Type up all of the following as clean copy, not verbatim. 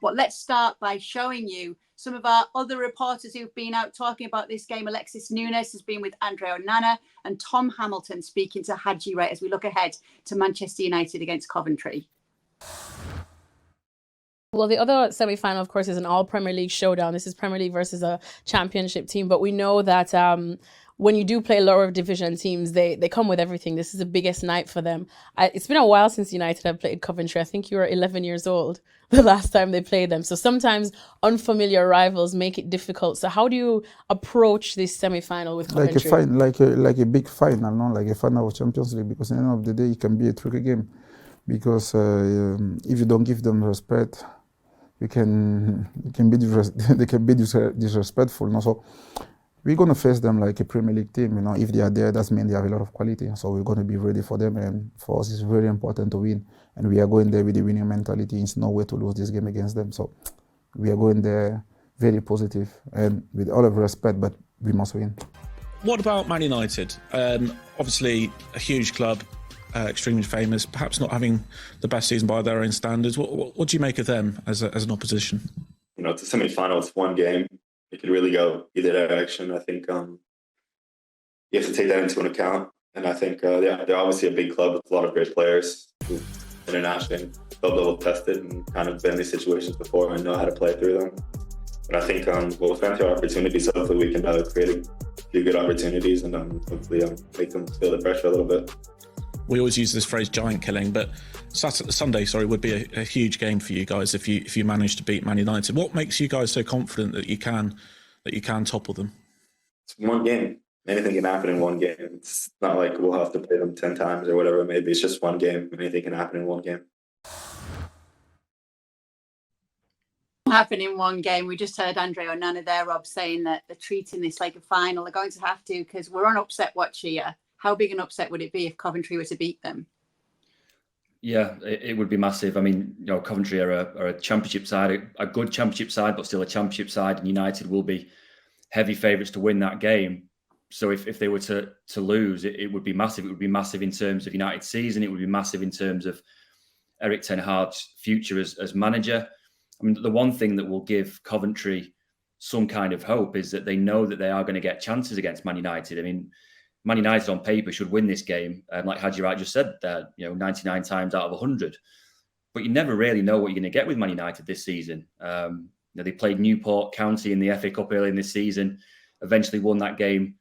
But let's start by showing you some of our other reporters who've been out talking about this game. Alexis Nunes has been with Andrea Onana, and Tom Hamilton speaking to Hadji Wright as we look ahead to Manchester United against Coventry. Well, the other semi-final, of course, is an all-Premier League showdown. This is Premier League versus a championship team. But we know that when you do play lower division teams, they come with everything. This is the biggest night for them. It's been a while since United have played Coventry. I think you were 11 years old the last time they played them. So sometimes unfamiliar rivals make it difficult. So how do you approach this semi-final with Coventry? Like a big final, no? Like a final of Champions League, because at the end of the day, it can be a tricky game. Because if you don't give them respect, they can be disrespectful. No? So we're going to face them like a Premier League team. You know, if they are there, that means they have a lot of quality. So we're going to be ready for them. And for us, it's very important to win. And we are going there with the winning mentality. It's no way to lose this game against them. So we are going there very positive and with all of respect, but we must win. What about Man United? Obviously, a huge club. Extremely famous, perhaps not having the best season by their own standards. What do you make of them as an opposition? You know, it's a semi-final. It's one game. It could really go either direction. I think you have to take that into account. And I think they're obviously a big club with a lot of great players who internationally club-level tested and kind of been in these situations before and know how to play through them. But I think we'll find our opportunities. Hopefully we can create a few good opportunities and hopefully make them feel the pressure a little bit. We always use this phrase "giant killing," but Sunday, would be a huge game for you guys if you manage to beat Man United. What makes you guys so confident that you can topple them? It's one game. Anything can happen in one game. It's not like we'll have to play them 10 times or whatever it may be. It's just one game. Anything can happen in one game. Happen in one game. We just heard Andrea Onana there, Rob, saying that they're treating this like a final. They're going to have to, because we're on upset watch here. How big an upset would it be if Coventry were to beat them? Yeah, it would be massive. I mean, you know, Coventry are a championship side, a good championship side, but still a championship side, and United will be heavy favourites to win that game. So if they were to lose, it would be massive. It would be massive in terms of United's season. It would be massive in terms of Erik ten Hag's future as manager. I mean, the one thing that will give Coventry some kind of hope is that they know that they are going to get chances against Man United. I mean, Man United on paper should win this game. Like Hadji Wright just said, 99 times out of 100. But you never really know what you're going to get with Man United this season. They played Newport County in the FA Cup early in this season, eventually won that game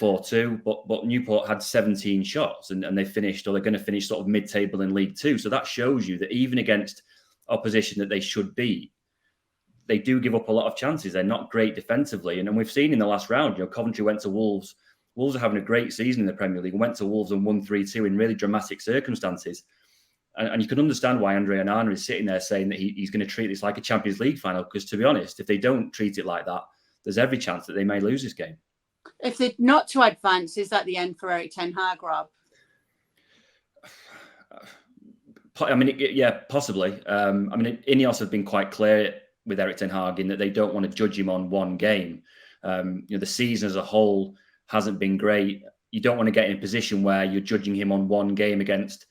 4-2. But Newport had 17 shots and they're going to finish sort of mid-table in League Two. So that shows you that even against opposition that they should beat, they do give up a lot of chances. They're not great defensively. And we've seen in the last round, Coventry went to Wolves. Wolves are having a great season in the Premier League and went to Wolves and won 3-2 in really dramatic circumstances. And you can understand why Andrea Onana is sitting there saying that he's going to treat this like a Champions League final, because to be honest, if they don't treat it like that, there's every chance that they may lose this game. If they're not to advance, is that the end for Erik ten Hag, Rob? I mean, yeah, possibly. I mean, Ineos have been quite clear with Erik ten Hag in that they don't want to judge him on one game. The season as a whole hasn't been great. You don't want to get in a position where you're judging him on one game against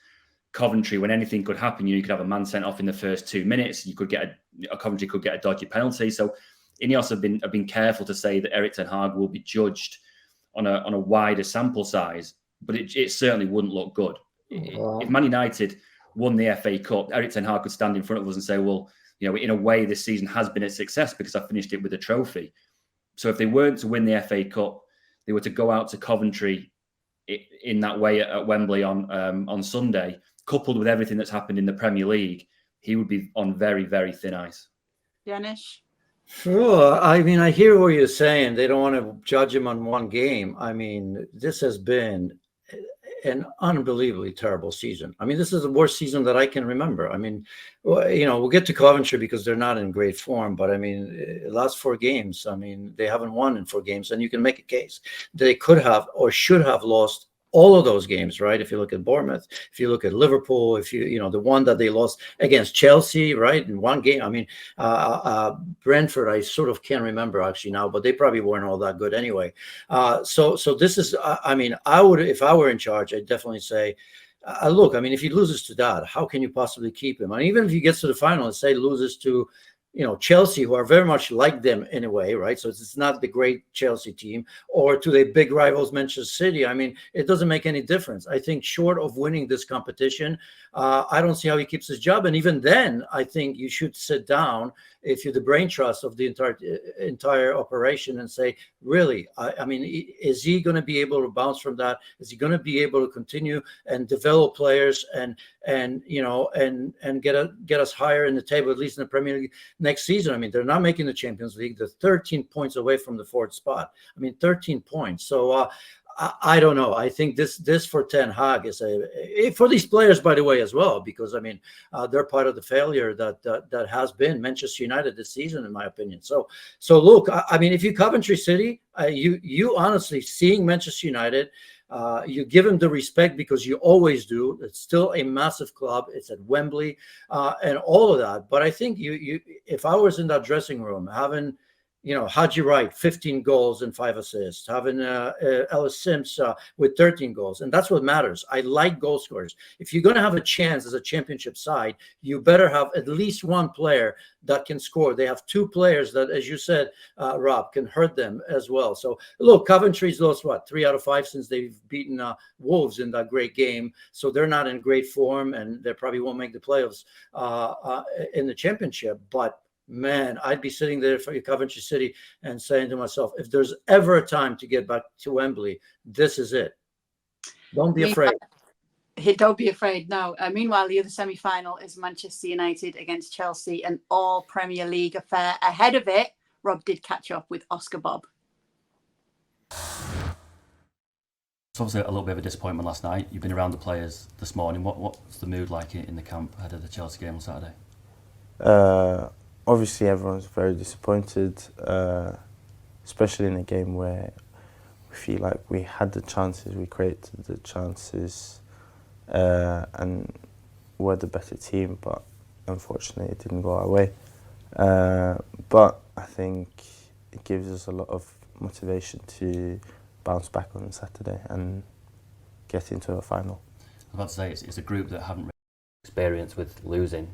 Coventry when anything could happen. You could have a man sent off in the first 2 minutes. You could get Coventry could get a dodgy penalty. So Ineos have been careful to say that Erik ten Hag will be judged on a wider sample size, but it certainly wouldn't look good. Wow. If Man United won the FA Cup, Erik ten Hag could stand in front of us and say, well, in a way this season has been a success because I finished it with a trophy. So if they weren't to win the FA Cup, they were to go out to Coventry in that way at Wembley on Sunday, coupled with everything that's happened in the Premier League, he would be on very, very thin ice. Janusz? Sure. I mean, I hear what you're saying. They don't want to judge him on one game. I mean, this has been an unbelievably terrible season. I mean, this is the worst season that I can remember. I mean, we'll get to Coventry because they're not in great form, but I mean, last 4 games, I mean, they haven't won in 4 games, and you can make a case they could have or should have lost all of those games, right? If you look at Bournemouth, if you look at Liverpool, if the one that they lost against Chelsea, right, in one game. I mean, Brentford, I sort of can't remember actually now, but they probably weren't all that good anyway. So this is, I mean, I would, if I were in charge, I'd definitely say, look, I mean, if he loses to that, how can you possibly keep him? And even if he gets to the final and say loses to Chelsea, who are very much like them in a way, right? So it's not the great Chelsea team, or to the big rivals, Manchester City. I mean, it doesn't make any difference. I think short of winning this competition, I don't see how he keeps his job. And even then, I think you should sit down, if you're the brain trust of the entire operation, and say, really, I mean, is he going to be able to bounce from that? Is he going to be able to continue and develop players and get us higher in the table, at least in the Premier League next season? I mean, they're not making the Champions League. They're 13 points away from the fourth spot. I mean, 13 points. So I don't know. I think this for Ten Hag is for these players, by the way, as well, because I mean, they're part of the failure that has been Manchester United this season, in my opinion. So look, I mean, if you Coventry City, you honestly, seeing Manchester United, you give them the respect because you always do. It's still a massive club. It's at Wembley, and all of that. But I think if I was in that dressing room, having Haji Wright, 15 goals and 5 assists, having Ellis Sims with 13 goals. And that's what matters. I like goal scorers. If you're going to have a chance as a championship side, you better have at least one player that can score. They have 2 players that, as you said, Rob, can hurt them as well. So, look, Coventry's lost, 3 out of 5 since they've beaten Wolves in that great game. So they're not in great form, and they probably won't make the playoffs in the championship. But man, I'd be sitting there for Coventry City and saying to myself, if there's ever a time to get back to Wembley, this is it. Don't be afraid. Don't be afraid. No. Meanwhile, the other semi-final is Manchester United against Chelsea, an all Premier League affair. Ahead of it, Rob did catch up with Oscar Bob. It's obviously a little bit of a disappointment last night. You've been around the players this morning. What's the mood like in the camp ahead of the Chelsea game on Saturday? Obviously, everyone's very disappointed, especially in a game where we feel like we had the chances, we created the chances, and were the better team, but unfortunately it didn't go our way. But I think it gives us a lot of motivation to bounce back on Saturday and get into a final. I was about to say, it's a group that haven't really experienced with losing.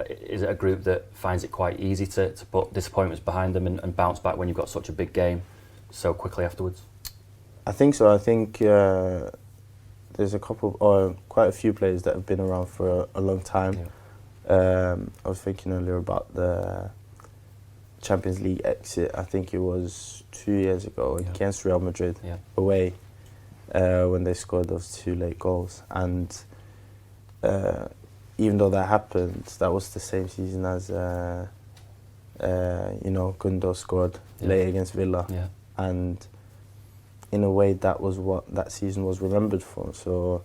Is it a group that finds it quite easy to put disappointments behind them and bounce back when you've got such a big game so quickly afterwards? I think so. I think there's quite a few players that have been around for a long time. Yeah. I was thinking earlier about the Champions League exit. I think it was 2 years ago against Real Madrid away, when they scored those 2 late goals. And even though that happened, that was the same season as Gundo scored late against Villa, and in a way that was what that season was remembered for. So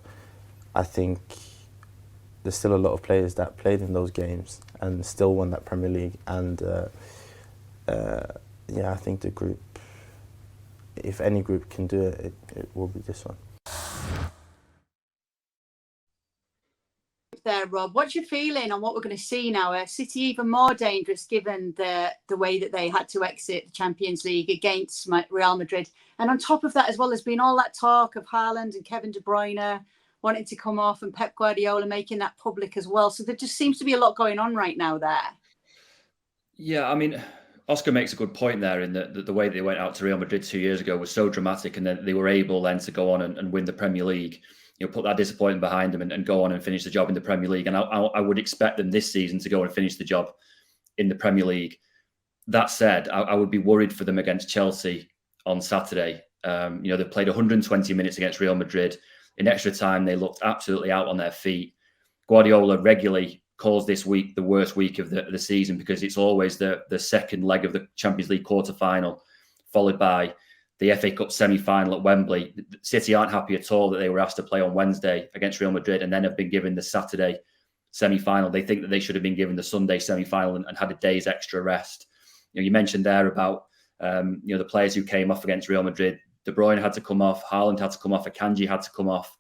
I think there's still a lot of players that played in those games and still won that Premier League. And I think the group, if any group can do it, it will be this one. There, Rob, what's your feeling on what we're going to see now? Are City even more dangerous given the way that they had to exit the Champions League against Real Madrid? And on top of that, as well, there's been all that talk of Haaland and Kevin De Bruyne wanting to come off and Pep Guardiola making that public as well. So there just seems to be a lot going on right now there. Yeah, I mean, Oscar makes a good point there in that the way they went out to Real Madrid 2 years ago was so dramatic, and then they were able then to go on and win the Premier League. Put that disappointment behind them and go on and finish the job in the Premier League. And I would expect them this season to go and finish the job in the Premier League. That said, I would be worried for them against Chelsea on Saturday. They've played 120 minutes against Real Madrid. In extra time, they looked absolutely out on their feet. Guardiola regularly calls this week the worst week of the season because it's always the second leg of the Champions League quarter-final, followed by the FA Cup semi-final at Wembley. City aren't happy at all that they were asked to play on Wednesday against Real Madrid and then have been given the Saturday semi-final. They think that they should have been given the Sunday semi-final and had a day's extra rest. You mentioned there about the players who came off against Real Madrid. De Bruyne had to come off, Haaland had to come off, Akanji had to come off.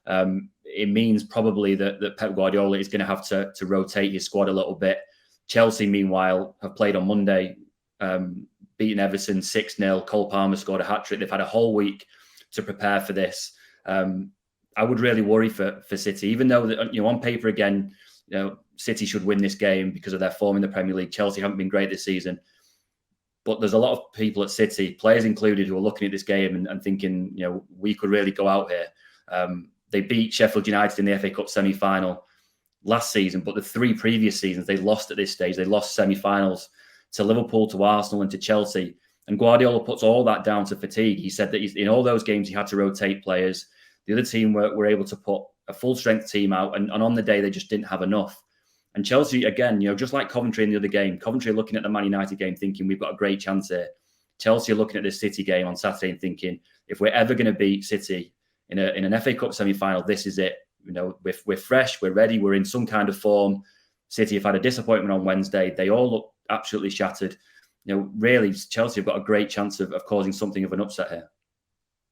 It means probably that Pep Guardiola is going to have to rotate his squad a little bit. Chelsea, meanwhile, have played on Monday, beaten Everton 6-0. Cole Palmer scored a hat-trick. They've had a whole week to prepare for this. I would really worry for City, even though on paper again, City should win this game because of their form in the Premier League. Chelsea haven't been great this season. But there's a lot of people at City, players included, who are looking at this game and thinking, we could really go out here. They beat Sheffield United in the FA Cup semi-final last season, but the 3 previous seasons they lost at this stage. They lost semi-finals to Liverpool, to Arsenal and to Chelsea. And Guardiola puts all that down to fatigue. He said that in all those games he had to rotate players. The other team were able to put a full-strength team out, and on the day they just didn't have enough. And Chelsea, again, just like Coventry in the other game, Coventry are looking at the Man United game thinking we've got a great chance here. Chelsea are looking at this City game on Saturday and thinking, if we're ever going to beat City in an FA Cup semi-final, this is it. We're fresh, we're ready, we're in some kind of form. City have had a disappointment on Wednesday. They all look absolutely shattered. Really, Chelsea have got a great chance of causing something of an upset here.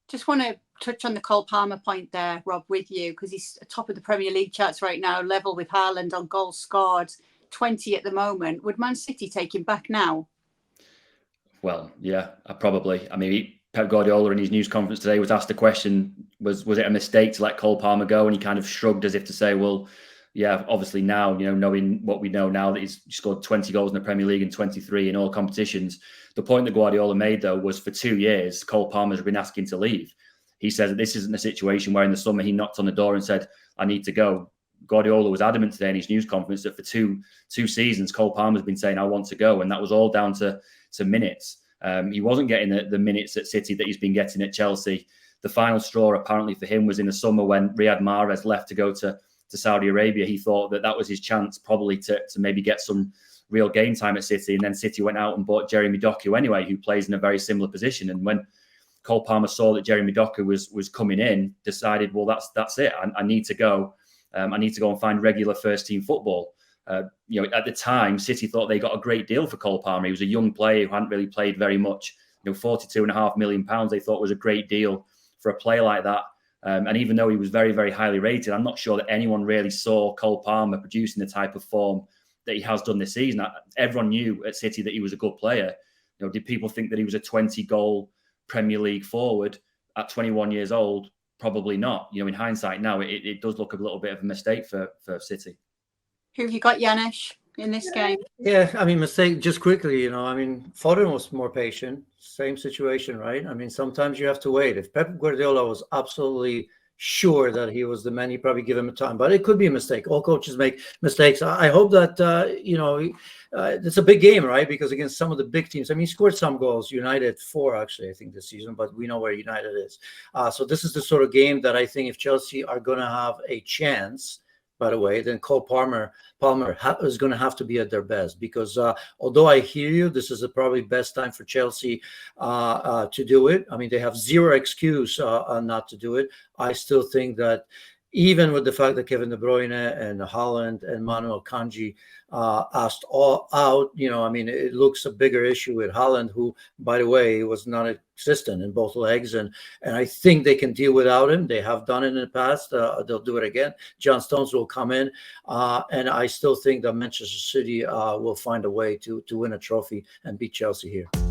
Just want to touch on the Cole Palmer point there, Rob, with you, because he's top of the Premier League charts right now, level with Haaland on goals scored, 20 at the moment. Would Man City take him back now? Well, yeah, probably. I mean, Pep Guardiola in his news conference today was asked a question, was it a mistake to let Cole Palmer go? And he kind of shrugged as if to say, well, yeah, obviously now, knowing what we know now that he's scored 20 goals in the Premier League and 23 in all competitions. The point that Guardiola made, though, was for 2 years, Cole Palmer's been asking to leave. He says that this isn't a situation where in the summer he knocked on the door and said, I need to go. Guardiola was adamant today in his news conference that for two seasons, Cole Palmer's been saying, I want to go. And that was all down to minutes. He wasn't getting the minutes at City that he's been getting at Chelsea. The final straw, apparently, for him was in the summer when Riyad Mahrez left to go to Saudi Arabia. He thought that was his chance probably to maybe get some real game time at City. And then City went out and bought Jeremy Doku anyway, who plays in a very similar position. And when Cole Palmer saw that Jeremy Doku was coming in, decided, well, that's it. I need to go. I need to go and find regular first team football. At the time, City thought they got a great deal for Cole Palmer. He was a young player who hadn't really played very much. £42.5 million they thought was a great deal for a player like that. And even though he was very, very highly rated, I'm not sure that anyone really saw Cole Palmer producing the type of form that he has done this season. Everyone knew at City that he was a good player. Did people think that he was a 20-goal Premier League forward at 21 years old? Probably not. In hindsight now, it does look a little bit of a mistake for City. Who have you got, Janusz, in this game? Yeah, mistake, just quickly, Foden was more patient. Same situation, right? Sometimes you have to wait. If Pep Guardiola was absolutely sure that he was the man, he probably give him a time. But it could be a mistake. All coaches make mistakes. I hope that, it's a big game, right? Because against some of the big teams, he scored some goals. United 4, actually, I think, this season. But we know where United is. So this is the sort of game that I think if Chelsea are going to have a chance, by the way, then Cole Palmer is going to have to be at their best, because although I hear you, this is the probably best time for Chelsea to do it. They have zero excuse not to do it. I still think that even with the fact that Kevin De Bruyne and Haaland and Manuel Kanji asked all out, it looks a bigger issue with Haaland, who, by the way, was non-existent in both legs. And I think they can deal without him. They have done it in the past. They'll do it again. John Stones will come in. And I still think that Manchester City will find a way to win a trophy and beat Chelsea here.